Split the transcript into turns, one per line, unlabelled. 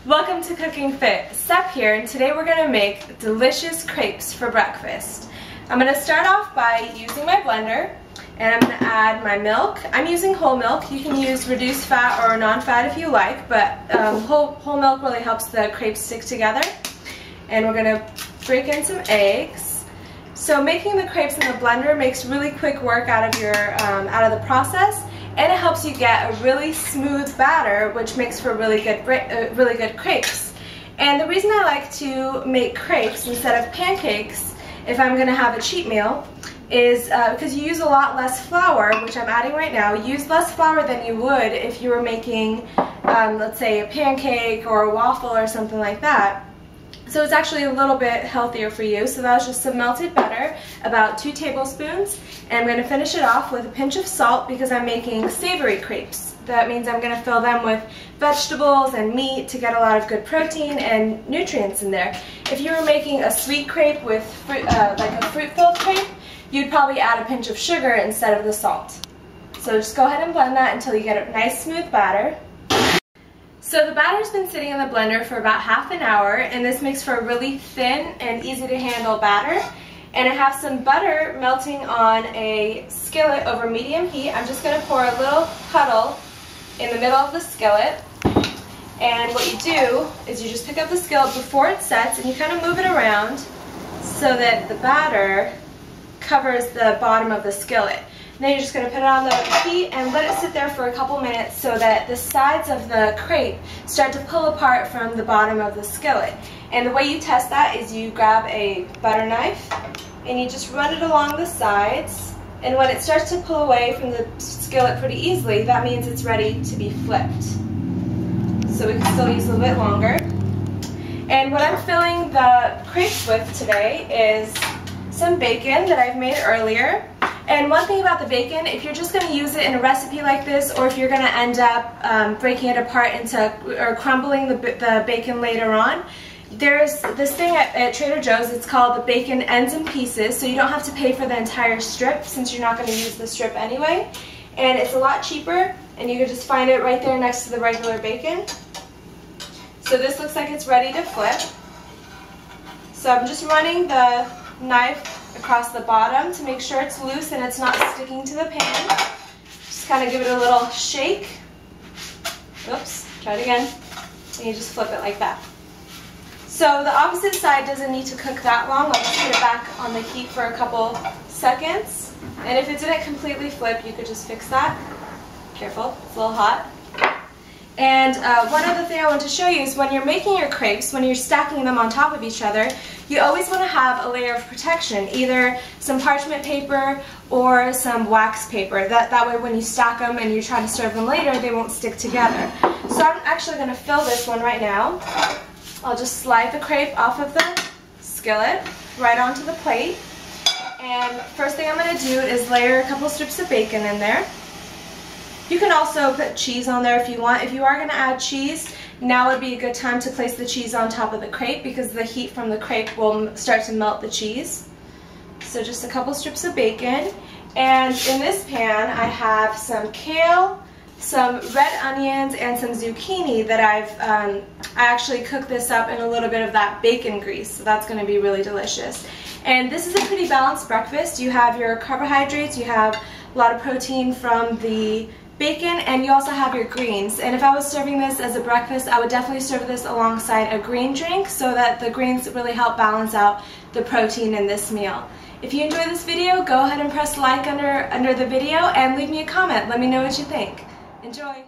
Welcome to Cooking Fit. Sep here, and today we're going to make delicious crepes for breakfast. I'm going to start off by using my blender, and I'm going to add my milk. I'm using whole milk. You can use reduced fat or non-fat if you like, but whole milk really helps the crepes stick together. And we're going to break in some eggs. So making the crepes in the blender makes really quick work out of the process. And it helps you get a really smooth batter, which makes for really good crepes. And the reason I like to make crepes instead of pancakes, if I'm going to have a cheat meal, is because you use a lot less flour, which I'm adding right now. You use less flour than you would if you were making, let's say, a pancake or a waffle or something like that. So it's actually a little bit healthier for you. So that was just some melted butter, about 2 tablespoons. And I'm going to finish it off with a pinch of salt because I'm making savory crepes. That means I'm going to fill them with vegetables and meat to get a lot of good protein and nutrients in there. If you were making a sweet crepe with fruit, like a fruit-filled crepe, you'd probably add a pinch of sugar instead of the salt. So just go ahead and blend that until you get a nice smooth batter. So the batter's been sitting in the blender for about half an hour, and this makes for a really thin and easy to handle batter. And I have some butter melting on a skillet over medium heat. I'm just going to pour a little puddle in the middle of the skillet. And what you do is you just pick up the skillet before it sets and you kind of move it around so that the batter covers the bottom of the skillet. And then you're just going to put it on the heat and let it sit there for a couple minutes so that the sides of the crepe start to pull apart from the bottom of the skillet. And the way you test that is you grab a butter knife and you just run it along the sides. And when it starts to pull away from the skillet pretty easily, that means it's ready to be flipped. So we can still use a little bit longer. And what I'm filling the crepes with today is some bacon that I've made earlier. And one thing about the bacon, if you're just going to use it in a recipe like this, or if you're going to end up breaking it apart or crumbling the bacon later on, there's this thing at Trader Joe's, it's called the bacon ends in pieces, so you don't have to pay for the entire strip since you're not going to use the strip anyway. And it's a lot cheaper, and you can just find it right there next to the regular bacon. So this looks like it's ready to flip. So I'm just running the knife across the bottom to make sure it's loose and it's not sticking to the pan. Just kind of give it a little shake. Oops, try it again. And you just flip it like that. So the opposite side doesn't need to cook that long. I'll just put it back on the heat for a couple seconds. And if it didn't completely flip, you could just fix that. Careful, it's a little hot. And one other thing I want to show you is when you're making your crepes, when you're stacking them on top of each other, you always want to have a layer of protection, either some parchment paper or some wax paper. That way when you stack them and you try to serve them later, they won't stick together. So I'm actually going to fill this one right now. I'll just slide the crepe off of the skillet right onto the plate. And first thing I'm going to do is layer a couple strips of bacon in there. You can also put cheese on there if you want. If you are going to add cheese, now would be a good time to place the cheese on top of the crepe because the heat from the crepe will start to melt the cheese. So just a couple strips of bacon. And in this pan, I have some kale, some red onions, and some zucchini that I actually cooked this up in a little bit of that bacon grease. So that's going to be really delicious. And this is a pretty balanced breakfast. You have your carbohydrates, you have a lot of protein from the bacon, and you also have your greens. And if I was serving this as a breakfast, I would definitely serve this alongside a green drink so that the greens really help balance out the protein in this meal. If you enjoyed this video, go ahead and press like under the video and leave me a comment. Let me know what you think. Enjoy!